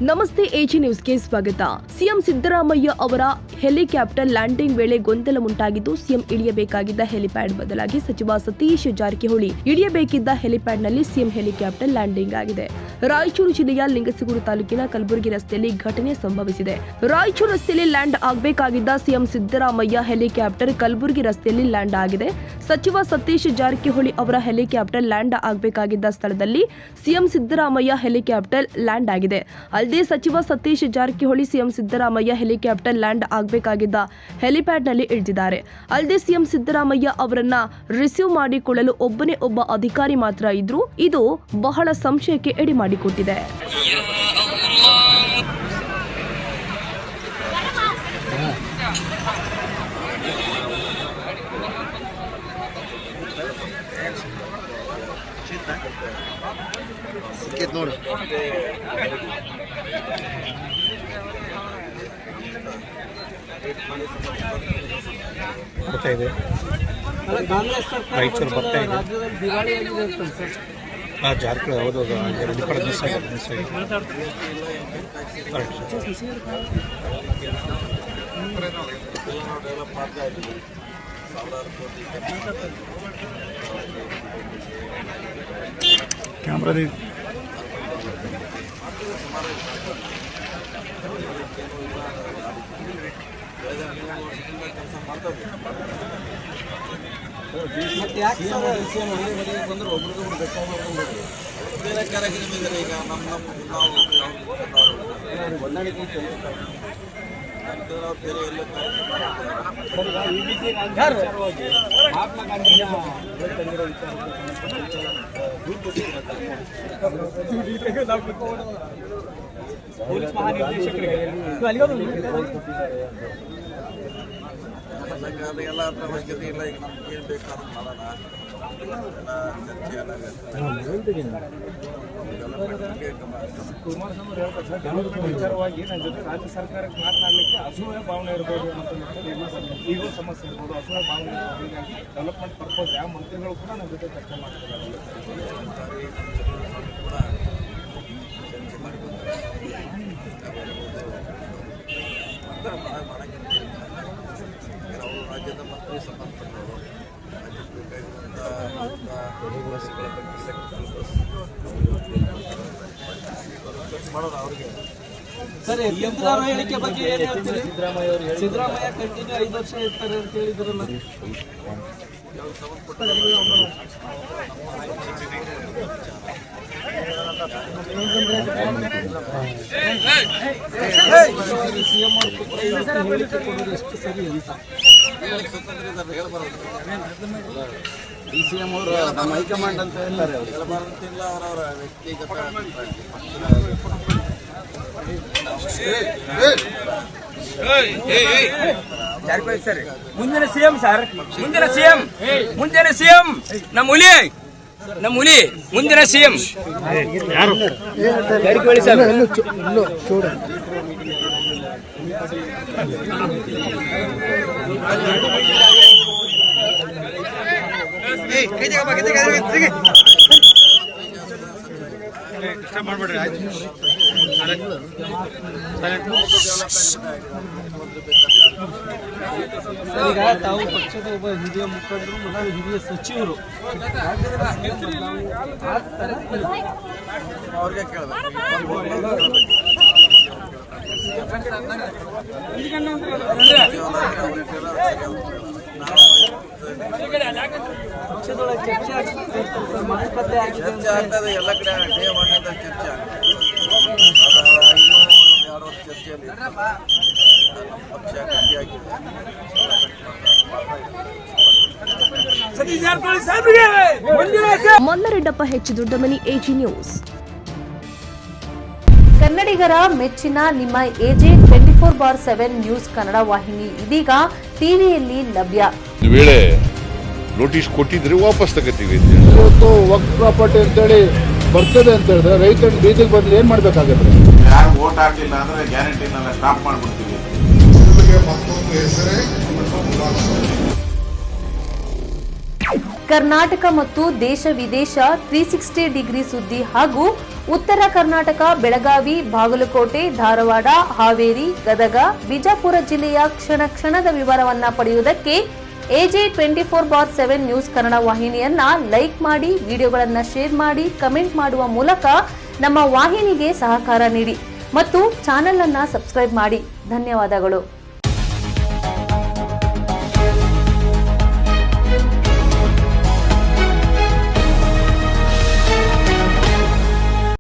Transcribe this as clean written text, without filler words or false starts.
ನಮಸ್ತೆ, ಎಜಿ ನ್ಯೂಸ್ಗೆ ಸ್ವಾಗತ. ಸಿಎಂ ಸಿದ್ದರಾಮಯ್ಯ ಅವರ ಹೆಲಿಕಾಪ್ಟರ್ ಲ್ಯಾಂಡಿಂಗ್ ವೇಳೆ ಗೊಂದಲ ಉಂಟಾಗಿದ್ದು, ಸಿಎಂ ಇಳಿಯಬೇಕಾಗಿದ್ದ ಹೆಲಿಪ್ಯಾಡ್ ಬದಲಾಗಿ ಸಚಿವ ಸತೀಶ್ ಜಾರಕಿಹೊಳಿ ಇಳಿಯಬೇಕಿದ್ದ ಹೆಲಿಪ್ಯಾಡ್ನಲ್ಲಿ ಸಿಎಂ ಹೆಲಿಕಾಪ್ಟರ್ ಲ್ಯಾಂಡಿಂಗ್ ಆಗಿದೆ. ರಾಯಚೂರು ಜಿಲ್ಲೆಯ ಲಿಂಗಸಗೂರು ತಾಲೂಕಿನ ಕಲಬುರಗಿ ರಸ್ತೆಯಲ್ಲಿ ಘಟನೆ ಸಂಭವಿಸಿದೆ. ರಾಯಚೂರು ರಸ್ತೆಯಲ್ಲಿ ಲ್ಯಾಂಡ್ ಆಗಬೇಕಾಗಿದ್ದ ಸಿಎಂ ಸಿದ್ದರಾಮಯ್ಯ ಹೆಲಿಕಾಪ್ಟರ್ ಕಲಬುರಗಿ ರಸ್ತೆಯಲ್ಲಿ ಲ್ಯಾಂಡ್ ಆಗಿದೆ. ಸಚಿವ ಸತೀಶ್ ಜಾರಕಿಹೊಳಿ ಅವರ ಹೆಲಿಕಾಪ್ಟರ್ ಲ್ಯಾಂಡ್ ಆಗಬೇಕಾಗಿದ್ದ ಸ್ಥಳದಲ್ಲಿ ಸಿಎಂ ಸಿದ್ದರಾಮಯ್ಯ ಹೆಲಿಕಾಪ್ಟರ್ ಲ್ಯಾಂಡ್ ಆಗಿದೆ. ಅಲ್ಲದೆ ಸಚಿವ Satish Jarkiholi CM Siddaramaiah helicopter land ಆಗಬೇಕಾಗಿದ್ದ ಹೆಲಿಪ್ಯಾಡ್ನಲ್ಲಿ ಇಳಿದಿದ್ದಾರೆ. ಅಲ್ಲದೆ ಸಿಎಂ ಸಿದ್ದರಾಮಯ್ಯ ಅವರನ್ನ ರಿಸೀವ್ ಮಾಡಿಕೊಳ್ಳಲು ಒಬ್ಬನೇ ಒಬ್ಬ ಅಧಿಕಾರಿ ಮಾತ್ರ ಇದ್ರು. ಇದು ಬಹಳ ಸಂಶಯಕ್ಕೆ ಎಡೆ ಮಾಡಿಕೊಟ್ಟಿದೆ. ನೋಡಿ ಬರ್ತಾ ಇದೆ. ರಾಯಚೂರು ಬರ್ತಾ ಇದೆ. ಜಾರಕಿಹೊಳಿ ಹೌದು, 2 ದಿವಸ ಆಗಿದೆ. ಕ್ಯಾಮ್ರಾದ ಮತ್ತೆ ಯಾಕೆ ಬಂದ್ರೆ ಒಬ್ರಿಗೊಬ್ರು ಬೇಕಾಗ್ಬೋದು. ಬೇರೆ ಕಾರ್ಯಕ್ರಮ ಇದ್ದಾರೆ. ಈಗ ಹೊಂದಾಣಿಕೆ ಬೇರೆ ಎಲ್ಲ ಮಹಾತ್ಮ ಗಾಂಧಿಯ ಪೊಲೀಸ್ ಮಹಾನಿರ್ದೇಶಕರಿಗೆ ಎಲ್ಲ ಅವಶ್ಯಕತೆ ಇಲ್ಲ. ಈಗ ನಮ್ಗೆ ಏನು ಬೇಕಾದ್ರೂ ಮಾಡೋಣ. ಕುಮಾರಸ್ವಾಮಿ ಹೇಳ್ತಾರೆ ವಿಚಾರವಾಗಿ ನನ್ನ ಜೊತೆ ರಾಜ್ಯ ಸರ್ಕಾರಕ್ಕೆ ಮಾತನಾಡಲಿಕ್ಕೆ ಅಸೂಯೆ ಭಾವನೆ ಇರ್ಬೋದು ಮತ್ತು ಈಗೋ ಸಮಸ್ಯೆ ಇರ್ಬೋದು, ಅಸೂಯೆ ಭಾವನೆ ಇರ್ಬೋದು. ಹೀಗಾಗಿ ಡೆವಲಪ್ಮೆಂಟ್ ಪರ್ಪೋಸ್ ಯಾವ ಮಂತ್ರಿಗಳು ಕೂಡ ನನ್ನ ಜೊತೆ ಚರ್ಚೆ ಮಾಡ್ತಾರೆ. ಅವರು ರಾಜ್ಯದ ಮಂತ್ರಿ ಸಂಬಂಧಪಟ್ಟವರು ರಾಜ್ಯಕ್ಕೆ ಬೇಕಾಗಿರುವಂಥ ಬಸ್ಗಳ ಬಗ್ಗೆ ಮಾಡೋದು ಅವ್ರಿಗೆ. ಸರ್, ಎಂಪಿದಾರ ಹೇಳಿಕೆ ಬಗ್ಗೆ ಏನು ಹೇಳ್ತೀರಿ? ಸಿದ್ದರಾಮಯ್ಯ ಕಂಟಿನ್ಯೂ 5 ವರ್ಷ ಇರ್ತಾರೆ ಅಂತ ಹೇಳಿದ್ರಲ್ಲ. ಸಿಎಂ ಹೇಳಿಕೆ ಕೊಡೋದು ಎಷ್ಟು ಸರಿ ಅಂತ ಸ್ವತಂತ್ರ ಇದ್ದಾರೆ, ಹೇಳಬಾರದು. ಸಿಎಂ ಅವರು ನಮ್ಮ ಹೈಕಮಾಂಡ್ ಅಂತ ಹೇಳ್ತಾರೆ. ಹೇಳಬಾರಂತಿಲ್ಲ, ಅವರವರ ವ್ಯಕ್ತಿಗತ ಸರ್. ಮುಂದಿನ ಸಿಎಂ ಸರ್, ಮುಂದಿನ ಸಿಎಂ ನಮ್ಮ ಹುಲಿ ಮುಂದಿನ ಸಿಎಂ ಜಾರಕಿಹೊಳಿ ಸರ್. ಈಗ ತಾವು ಪಕ್ಷದ ಒಬ್ಬ ಹಿರಿಯ ಮುಖಂಡರು ಮತ್ತು ಹಿರಿಯ ಸಚಿವರು ಅವ್ರಿಗೆ ಕೇಳಬೇಕು. ಪಕ್ಷದೊಳಗೆ ಚರ್ಚೆ ಆಗ್ತದೆ, ಮಾತುಕತೆ ಆಗಿದೆ. ಆಗ್ತದೆ ಎಲ್ಲ ಕಡೆ. ಡೇ 1 ಇಂದ ಚರ್ಚೆ ಆಗ್ತದೆ. 2 ವರ್ಷ ಚರ್ಚೆಯಲ್ಲಿ ಪಕ್ಷ ಗಟ್ಟಿಯಾಗಿದೆ. ಮಲ್ಲರೆಡ್ಡಪ್ಪ ಹೆಚ್ಚು ದೊಡ್ಡಮನಿ, ಎಜಿ ನ್ಯೂಸ್. ಕನ್ನಡಿಗರ ಮೆಚ್ಚಿನ ನಿಮ್ಮ ಎಜೆ 24/7 ನ್ಯೂಸ್ ಕನ್ನಡ ವಾಹಿನಿ ಇದೀಗ ಟಿವಿಯಲ್ಲಿ ಲಭ್ಯ. ವೇಳೆ ನೋಟಿಸ್ ಕೊಟ್ಟಿದ್ರೆ ವಾಪಸ್ ತಗೋತೀವಿ. ಇವತ್ತು ವಕ್ಫ್ ಪ್ರಾಪರ್ಟಿ ಅಂತೇಳಿ ಬರ್ತದೆ ಅಂತ ಹೇಳಿದ್ರೆ ರೈತರ ಬೀದಿಗೆ ಬಂದ್ರೆ ಏನ್ ಮಾಡ್ಬೇಕಾಗತ್ತೆ? ಯಾರು ವೋಟ್ ಹಾಕಲಿಲ್ಲ ಅಂದ್ರೆ ಗ್ಯಾರಂಟಿನೆಲ್ಲ ಸ್ಟಾಪ್ ಮಾಡ್ಬಿಡ್ತೀವಿ. ಕರ್ನಾಟಕ ಮತ್ತು ದೇಶ ವಿದೇಶ 360 ಡಿಗ್ರಿ ಸುದ್ದಿ ಹಾಗೂ ಉತ್ತರ ಕರ್ನಾಟಕ ಬೆಳಗಾವಿ, ಬಾಗಲಕೋಟೆ, ಧಾರವಾಡ, ಹಾವೇರಿ, ಗದಗ, ಬಿಜಾಪುರ ಜಿಲ್ಲೆಯ ಕ್ಷಣ ಕ್ಷಣದ ವಿವರವನ್ನ ಪಡೆಯುವುದಕ್ಕೆ AJ 24/7 ನ್ಯೂಸ್ ಕನ್ನಡ ವಾಹಿನಿಯನ್ನ ಲೈಕ್ ಮಾಡಿ, ವಿಡಿಯೋಗಳನ್ನ ಶೇರ್ ಮಾಡಿ, ಕಮೆಂಟ್ ಮಾಡುವ ಮೂಲಕ ನಮ್ಮ ವಾಹಿನಿಗೆ ಸಹಕಾರ ನೀಡಿ ಮತ್ತು ಚಾನೆಲ್ ಅನ್ನ ಸಬ್ಸ್ಕ್ರೈಬ್ ಮಾಡಿ. ಧನ್ಯವಾದಗಳು.